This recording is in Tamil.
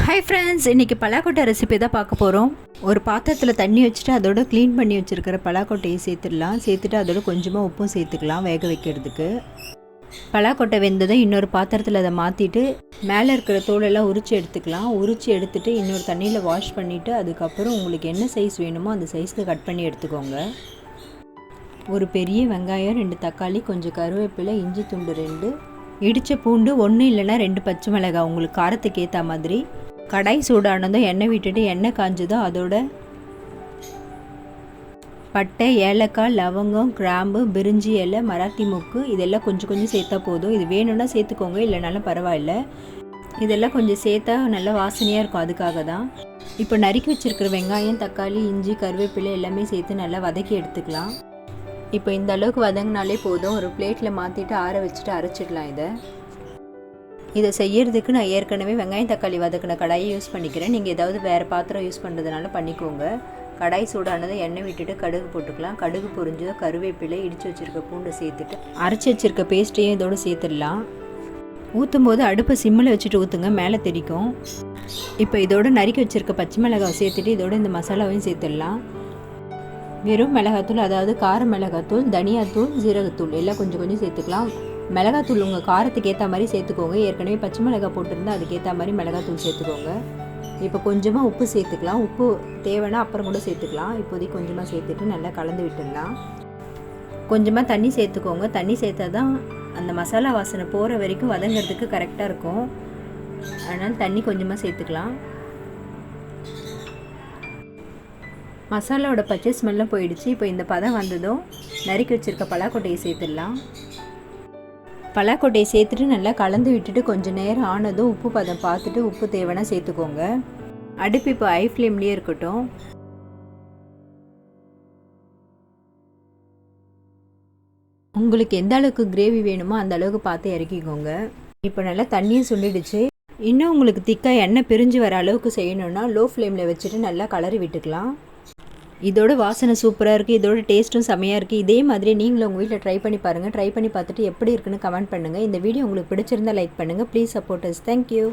ஹாய் ஃப்ரெண்ட்ஸ், இன்றைக்கி பலாக்கொட்டை ரெசிபி தான் பார்க்க போகிறோம். ஒரு பாத்திரத்தில் தண்ணி வச்சுட்டு அதோட க்ளீன் பண்ணி வச்சுருக்கிற பலாக்கொட்டையை சேர்த்துடலாம். சேர்த்துட்டு அதோட கொஞ்சமாக உப்பும் சேர்த்துக்கலாம் வேக வைக்கிறதுக்கு. பலாக்கொட்டை வெந்ததை இன்னொரு பாத்திரத்தில் அதை மாற்றிட்டு மேலே இருக்கிற தோலெல்லாம் உரித்து எடுத்துக்கலாம். உரித்து எடுத்துகிட்டு இன்னொரு தண்ணியில் வாஷ் பண்ணிவிட்டு அதுக்கப்புறம் உங்களுக்கு என்ன சைஸ் வேணுமோ அந்த சைஸ்க்கு கட் பண்ணி எடுத்துக்கோங்க. ஒரு பெரிய வெங்காயம், 2 தக்காளி, கொஞ்சம் கருவேப்பிலை, இஞ்சி துண்டு 2, இடித்த பூண்டு 1 இல்லைன்னா 2 பச்சை மிளகாய் உங்களுக்கு காரத்துக்கு ஏற்ற மாதிரி. கடாய் சூடானதும் எண்ணெய் விட்டுட்டு எண்ணெய் காஞ்சதும் அதோட பட்டை, ஏலக்காய், லவங்கம், கிராம்பு, பிரிஞ்சி இலை, மராத்தி மொக்கு இதெல்லாம் கொஞ்சம் சேர்த்தா போதும். இது வேணும்னா சேர்த்துக்கோங்க, இல்லைனாலும் பரவாயில்ல. இதெல்லாம் கொஞ்சம் சேர்த்தா நல்லா வாசனையாக இருக்கும், அதுக்காக தான். இப்போ நறுக்கி வச்சுருக்கிற வெங்காயம், தக்காளி, இஞ்சி, கருவேப்பிலை எல்லாமே சேர்த்து நல்லா வதக்கி எடுத்துக்கலாம். இப்போ இந்த அளவுக்கு வதங்கினாலே போதும். ஒரு பிளேட்டில் மாற்றிட்டு ஆற வச்சுட்டு அரைச்சிடலாம். இதை செய்யறதுக்கு நான் ஏற்கனவே வெங்காயம் தக்காளி வதக்கின கடாயை யூஸ் பண்ணிக்கிறேன். நீங்கள் ஏதாவது வேறு பாத்திரம் யூஸ் பண்ணுறதுனால பண்ணிக்கோங்க. கடாய் சூடானதை எண்ணெய் விட்டுட்டு கடுகு போட்டுக்கலாம். கடுகு பொரிஞ்சதும் கருவேப்பிலை, இடித்து வச்சுருக்க பூண்டை சேர்த்துட்டு அரைச்சி வச்சுருக்க பேஸ்ட்டையும் இதோடு சேர்த்துடலாம். ஊற்றும் போது அடுப்பை சிம்மில் வச்சுட்டு ஊற்றுங்க, மேலே தெரிக்கும். இப்போ இதோடு நறுக்கி வச்சுருக்க பச்சை மிளகாய் சேர்த்துட்டு இதோடு இந்த மசாலாவையும் சேர்த்துடலாம். வெறும் மிளகாத்தூள், அதாவது கார மிளகாத்தூள், தனியாத்தூள், ஜீரகத்தூள் எல்லாம் கொஞ்சம் சேர்த்துக்கலாம். மிளகாத்தூள் உங்கள் காரத்துக்கு ஏற்ற மாதிரி சேர்த்துக்கோங்க. ஏற்கனவே பச்சை மிளகாய் போட்டிருந்தால் அதுக்கேற்ற மாதிரி மிளகாத்தூள் சேர்த்துக்கோங்க. இப்போ கொஞ்சமாக உப்பு சேர்த்துக்கலாம். உப்பு தேவைன்னா அப்புறம் கூட சேர்த்துக்கலாம். இப்போதைக்கு கொஞ்சமாக சேர்த்துட்டு நல்லா கலந்து விட்டுடலாம். கொஞ்சமாக தண்ணி சேர்த்துக்கோங்க. தண்ணி சேர்த்தா தான் அந்த மசாலா வாசனை போகிற வரைக்கும் வதங்கிறதுக்கு கரெக்டாக இருக்கும். அதனால் தண்ணி கொஞ்சமாக சேர்த்துக்கலாம். மசாலாவோட பச்சை ஸ்மெல்லாம் போயிடுச்சு. இப்போ இந்த பதம் வந்ததும் நறுக்கி வச்சுருக்க பலாக்கொட்டையை சேர்த்துடலாம். பலாக்கொட்டையை சேர்த்துட்டு நல்லா கலந்து விட்டுட்டு கொஞ்சம் நேரம் ஆனதும் உப்பு பதம் பார்த்துட்டு உப்பு தேவைன்னா சேர்த்துக்கோங்க. அடுப்பு இப்போ ஹை ஃப்ளேம்லேயே இருக்கட்டும். உங்களுக்கு எந்த அளவுக்கு கிரேவி வேணுமோ அந்த அளவுக்கு பார்த்து இறக்கிக்கோங்க. இப்போ நல்லா தண்ணியும் சுண்டிடுச்சு. இன்னும் உங்களுக்கு திக்காக எண்ணெய் பிரிஞ்சு வர அளவுக்கு செய்யணுன்னா லோ ஃப்ளேமில் வச்சுட்டு நல்லா கலரி விட்டுக்கலாம். இதோட வாசனை சூப்பராக இருக்குது. இதோட டேஸ்ட்டும் செமையாக இருக்குது. இதே மாதிரி நீங்களும் உங்கள் வீட்டில் ட்ரை பண்ணி பாருங்கள். ட்ரை பண்ணி பார்த்துட்டு எப்படி இருக்குன்னு கமெண்ட் பண்ணுங்கள். இந்த வீடியோ உங்களுக்கு பிடிச்சிருந்தால் லைக் பண்ணுங்கள். Please support us. தேங்க்யூ.